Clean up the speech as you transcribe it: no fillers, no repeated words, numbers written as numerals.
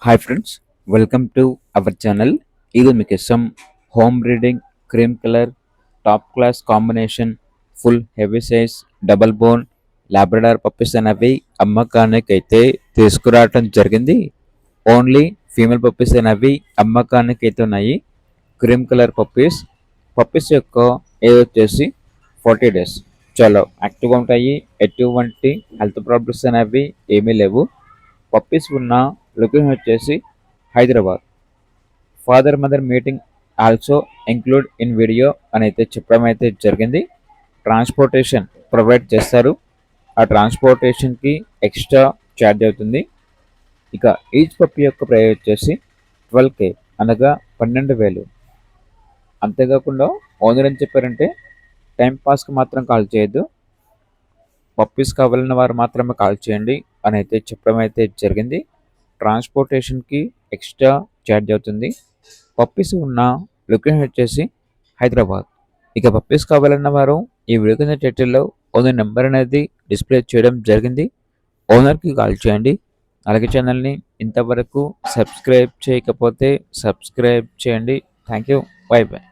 Hi friends, welcome to our channel. ఇది మీకోసం home breeding cream colour top class combination full heavy size double bone Labrador puppies అనేవి అమ్మకానికి అయితే తీసుకురావటం జరిగింది. ఓన్లీ ఫీమేల్ పప్పీస్ అనేవి అమ్మకానికి అయితే ఉన్నాయి. క్రీమ్ కలర్ పప్పీస్ పప్పీస్ యొక్క ఏజ్ వచ్చేసి 40 days. చాలా యాక్టివ్గా ఉంటాయి. ఎటువంటి హెల్త్ ప్రాబ్లమ్స్ అనేవి ఏమీ లేవు. పప్పీస్ ఉన్న లొకేషన్ వచ్చేసి Hyderabad. Father mother meeting also include in video అని అయితే చెప్పడం అయితే జరిగింది. ట్రాన్స్పోర్టేషన్ ప్రొవైడ్ చేస్తారు. ఆ ట్రాన్స్పోర్టేషన్కి ఎక్స్ట్రా ఛార్జ్ అవుతుంది. ఇక ఈచ్ పప్పీ యొక్క ప్రైస్ వచ్చేసి 12K, అనగా 12,000. అంతేకాకుండా ఓనర్ ఏం చెప్పారంటే టైం పాస్కి మాత్రం కాల్ చేయొద్దు, పప్పీస్ కావాలన్న వారు మాత్రమే కాల్ చేయండి అని అయితే చెప్పడం అయితే జరిగింది. ట్రాన్స్పోర్టేషన్కి ఎక్స్ట్రా ఛార్జ్ అవుతుంది. పప్పీస్ ఉన్న లొకేషన్ వచ్చేసి హైదరాబాద్. ఇక పప్పీస్ కావాలన్న వారు ఈ వీడియో కింద టైటిల్లో ఓనర్ నెంబర్ అనేది డిస్ప్లే చేయడం జరిగింది. ఓనర్కి కాల్ చేయండి. అలాగే ఛానల్ని ఇంతవరకు సబ్స్క్రైబ్ చేయకపోతే సబ్స్క్రైబ్ చేయండి. Thank you. By by.